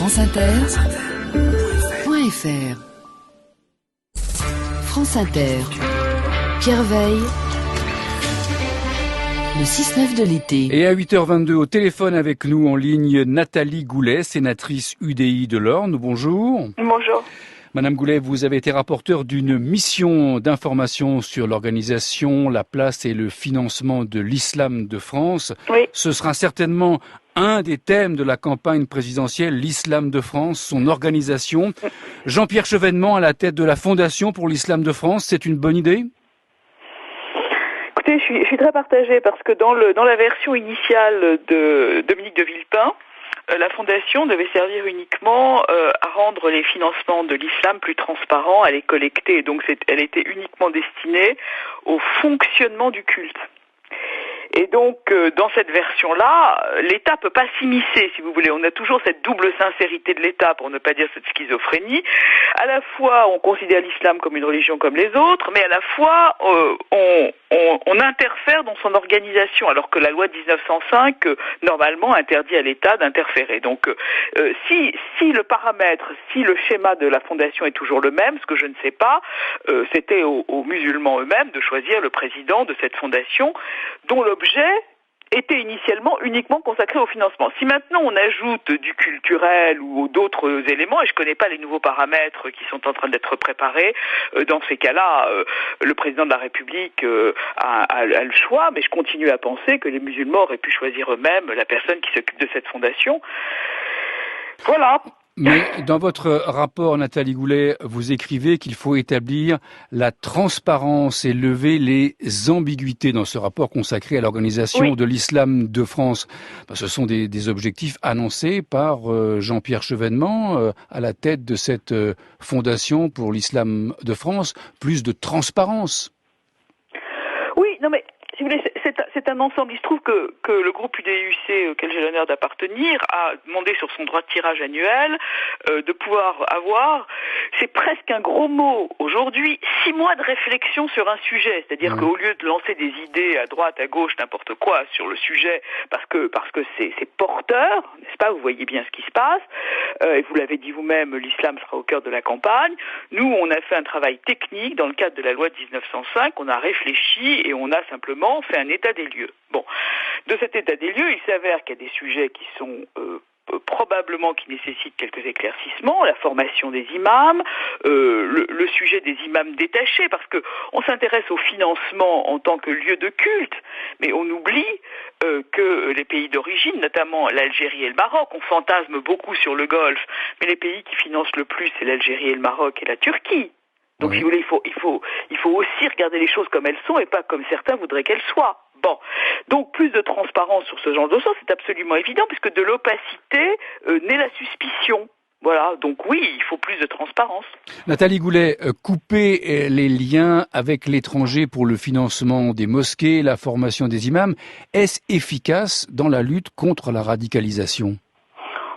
franceinter.fr. France Inter. Pierre Veille. Le 6-9 de l'été. Et à 8h22 au téléphone avec nous en ligne, Nathalie Goulet, sénatrice UDI de l'Orne. Bonjour. Bonjour. Madame Goulet, vous avez été rapporteure d'une mission d'information sur l'organisation, la place et le financement de l'islam de France. Oui. Ce sera certainement un des thèmes de la campagne présidentielle, l'islam de France, son organisation. Jean-Pierre Chevènement à la tête de la Fondation pour l'islam de France, c'est une bonne idée ? Écoutez, je suis très partagée parce que dans la version initiale de Dominique de Villepin, la Fondation devait servir uniquement à rendre les financements de l'islam plus transparents, à les collecter. Donc elle était uniquement destinée au fonctionnement du culte. Et donc, dans cette version-là, l'État peut pas s'immiscer, si vous voulez. On a toujours cette double sincérité de l'État, pour ne pas dire cette schizophrénie. À la fois, on considère l'islam comme une religion comme les autres, mais à la fois, on interfère dans son organisation, alors que la loi de 1905, normalement, interdit à l'État d'interférer. Donc, si le paramètre, si le schéma de la Fondation est toujours le même, ce que je ne sais pas, c'était aux musulmans eux-mêmes de choisir le président de cette Fondation, dont l'objet était initialement uniquement consacré au financement. Si maintenant on ajoute du culturel ou d'autres éléments, et je ne connais pas les nouveaux paramètres qui sont en train d'être préparés, dans ces cas-là, le président de la République a le choix, mais je continue à penser que les musulmans auraient pu choisir eux-mêmes la personne qui s'occupe de cette fondation. Voilà. Mais dans votre rapport, Nathalie Goulet, vous écrivez qu'il faut établir la transparence et lever les ambiguïtés dans ce rapport consacré à l'organisation de l'islam de France. Ce sont des objectifs annoncés par Jean-Pierre Chevènement à la tête de cette fondation pour l'islam de France. Plus de transparence. Oui, non mais si vous voulez, c'est un ensemble. Il se trouve que le groupe UDI-UC auquel j'ai l'honneur d'appartenir a demandé sur son droit de tirage annuel de pouvoir avoir, c'est presque un gros mot aujourd'hui, 6 mois de réflexion sur un sujet. C'est-à-dire qu'au lieu de lancer des idées à droite, à gauche, n'importe quoi sur le sujet, parce que c'est porteur, n'est-ce pas ? Vous voyez bien ce qui se passe. Et vous l'avez dit vous-même, l'islam sera au cœur de la campagne. Nous, on a fait un travail technique dans le cadre de la loi de 1905. On a réfléchi et on a simplement fait un état des lieux. Bon, de cet état des lieux, il s'avère qu'il y a des sujets qui sont probablement qui nécessitent quelques éclaircissements, la formation des imams, le sujet des imams détachés, parce que on s'intéresse au financement en tant que lieu de culte, mais on oublie que les pays d'origine, notamment l'Algérie et le Maroc, on fantasme beaucoup sur le Golfe, mais les pays qui financent le plus, c'est l'Algérie et le Maroc et la Turquie. Donc, si vous voulez, il faut aussi regarder les choses comme elles sont et pas comme certains voudraient qu'elles soient. Bon. Donc, plus de transparence sur ce genre de choses, c'est absolument évident, puisque de l'opacité naît la suspicion. Voilà. Donc, oui, il faut plus de transparence. Nathalie Goulet, couper les liens avec l'étranger pour le financement des mosquées, la formation des imams, est-ce efficace dans la lutte contre la radicalisation ?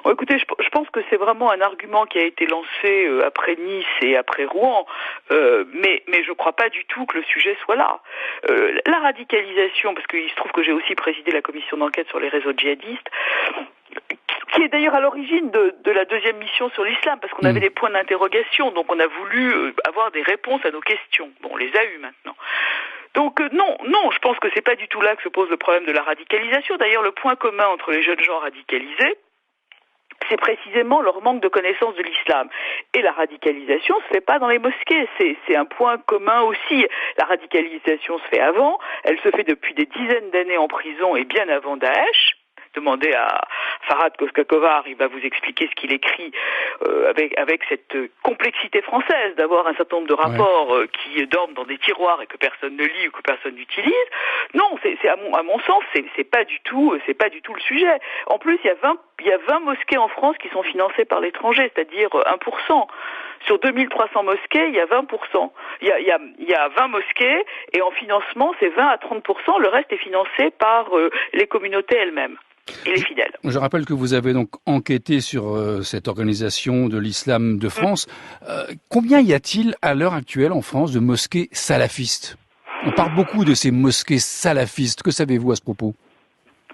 Bon, écoutez, je pense que c'est vraiment un argument qui a été lancé après Nice et après Rouen, mais je crois pas du tout que le sujet soit là. La radicalisation, parce qu'il se trouve que j'ai aussi présidé la commission d'enquête sur les réseaux djihadistes, qui est d'ailleurs à l'origine de la deuxième mission sur l'islam, parce qu'on avait des points d'interrogation, donc on a voulu avoir des réponses à nos questions. Bon, on les a eues maintenant. Donc non, je pense que c'est pas du tout là que se pose le problème de la radicalisation. D'ailleurs, le point commun entre les jeunes gens radicalisés, c'est précisément leur manque de connaissance de l'islam. Et la radicalisation se fait pas dans les mosquées, c'est un point commun aussi. La radicalisation se fait avant, elle se fait depuis des dizaines d'années en prison et bien avant Daesh. Demandez à Farhad Koskakovar, il va vous expliquer ce qu'il écrit avec cette complexité française d'avoir un certain nombre de rapports qui dorment dans des tiroirs et que personne ne lit ou que personne n'utilise. Non, c'est à mon sens, c'est pas du tout le sujet. En plus, il y a 20 mosquées en France qui sont financées par l'étranger, c'est-à-dire 1%. Sur 2300 mosquées, il y a 20%. Il y a 20 mosquées et en financement, c'est 20 à 30%. Le reste est financé par les communautés elles-mêmes. Et les fidèles. Je rappelle que vous avez donc enquêté sur cette organisation de l'islam de France. Combien y a-t-il à l'heure actuelle en France de mosquées salafistes ? On parle beaucoup de ces mosquées salafistes. Que savez-vous à ce propos ?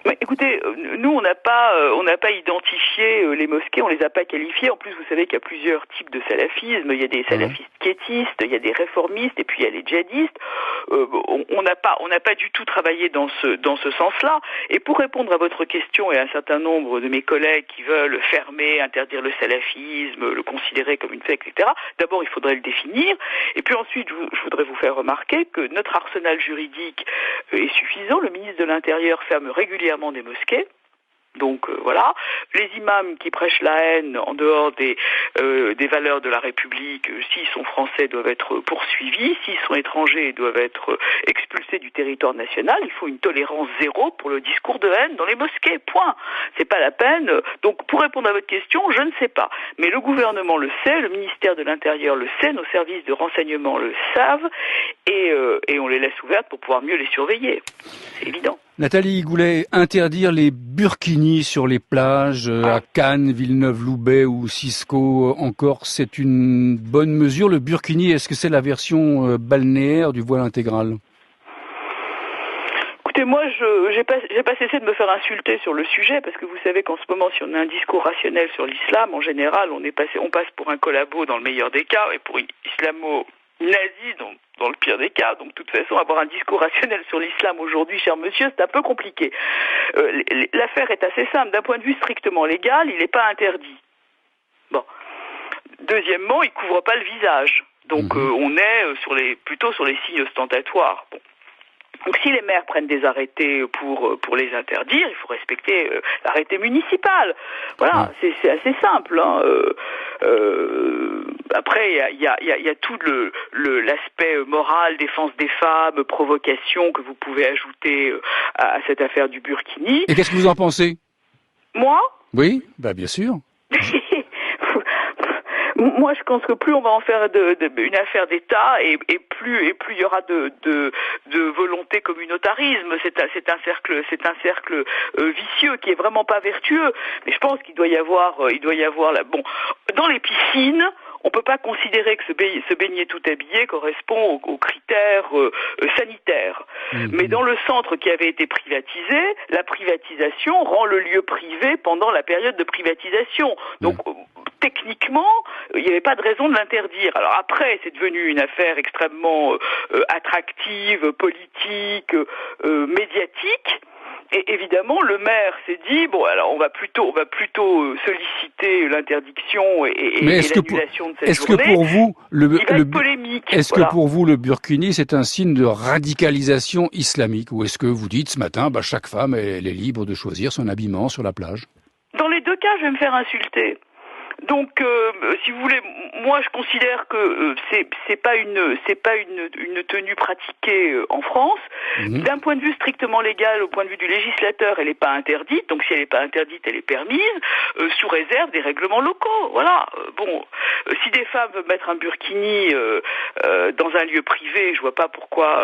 Mais écoutez, nous, on n'a pas identifié les mosquées, on les a pas qualifiées. En plus, vous savez qu'il y a plusieurs types de salafisme. Il y a des salafistes quiétistes, il y a des réformistes, et puis il y a les djihadistes. On n'a pas du tout travaillé dans ce sens-là. Et pour répondre à votre question et à un certain nombre de mes collègues qui veulent fermer, interdire le salafisme, le considérer comme une secte, etc. D'abord, il faudrait le définir. Et puis ensuite, je voudrais vous faire remarquer que notre arsenal juridique est suffisant. Le ministre de l'Intérieur ferme régulièrement des mosquées. Donc voilà, les imams qui prêchent la haine en dehors des valeurs de la République, s'ils sont français, doivent être poursuivis, s'ils sont étrangers, doivent être expulsés du territoire national. Il faut une tolérance zéro pour le discours de haine dans les mosquées, point. C'est pas la peine. Donc pour répondre à votre question, je ne sais pas. Mais le gouvernement le sait, le ministère de l'Intérieur le sait, nos services de renseignement le savent, et on les laisse ouvertes pour pouvoir mieux les surveiller. C'est évident. Nathalie Goulet, interdire les burkinis sur les plages à Cannes, Villeneuve-Loubet ou Cisco en Corse, c'est une bonne mesure. Le burkini, est-ce que c'est la version balnéaire du voile intégral ? Écoutez, moi, j'ai pas cessé de me faire insulter sur le sujet, parce que vous savez qu'en ce moment, si on a un discours rationnel sur l'islam, en général, on passe pour un collabo dans le meilleur des cas, et pour une islamo-nazi dans le pire des cas. Donc, de toute façon, avoir un discours rationnel sur l'islam aujourd'hui, cher monsieur, c'est un peu compliqué. L'affaire est assez simple. D'un point de vue strictement légal, il n'est pas interdit. Bon. Deuxièmement, il couvre pas le visage. Donc, on est plutôt sur les signes ostentatoires. Bon. Donc si les maires prennent des arrêtés pour les interdire, il faut respecter l'arrêté municipal. Voilà, c'est assez simple. Hein. Après, il y a tout l'aspect moral, défense des femmes, provocation que vous pouvez ajouter à cette affaire du burkini. Et qu'est-ce que vous en pensez ? Moi ? Oui, bien sûr. Moi, je pense que plus on va en faire une affaire d'État et plus il y aura de volonté communautarisme. C'est un cercle vicieux qui est vraiment pas vertueux. Mais je pense qu'il doit y avoir dans les piscines. On peut pas considérer que se baigner tout habillé correspond aux critères sanitaires. Mais dans le centre qui avait été privatisé, la privatisation rend le lieu privé pendant la période de privatisation. Donc, techniquement, il n'y avait pas de raison de l'interdire. Alors après, c'est devenu une affaire extrêmement attractive, politique, médiatique. Et évidemment, le maire s'est dit on va plutôt solliciter l'interdiction et l'annulation de cette journée. Que pour vous, que pour vous, le burkini, c'est un signe de radicalisation islamique, ou est-ce que vous dites ce matin, chaque femme elle est libre de choisir son habillement sur la plage ? Dans les deux cas, je vais me faire insulter. Donc, si vous voulez, moi je considère que c'est pas une tenue pratiquée en France. D'un point de vue strictement légal, au point de vue du législateur, elle n'est pas interdite. Donc, si elle n'est pas interdite, elle est permise sous réserve des règlements locaux. Voilà. Si des femmes veulent mettre un burkini dans un lieu privé, je vois pas pourquoi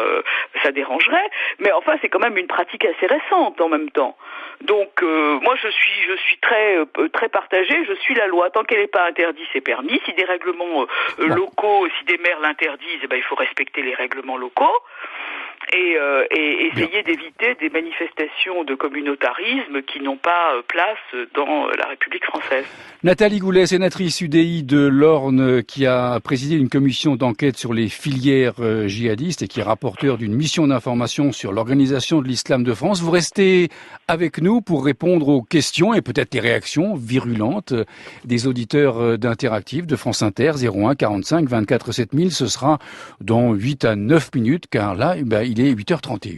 ça dérangerait. Mais enfin, c'est quand même une pratique assez récente en même temps. Donc, moi je suis très partagée. Je suis la loi. Tant qu'elle n'est pas interdite, c'est permis. Si des règlements locaux, si des maires l'interdisent, il faut respecter les règlements locaux et essayer d'éviter des manifestations de communautarisme qui n'ont pas place dans la République française. Nathalie Goulet, sénatrice UDI de l'Orne, qui a présidé une commission d'enquête sur les filières djihadistes et qui est rapporteur d'une mission d'information sur l'organisation de l'islam de France. Vous restez avec nous pour répondre aux questions et peut-être les réactions virulentes des auditeurs d'Interactive de France Inter, 01 45 24 7000. Ce sera dans 8 à 9 minutes, car là, il est 8h31.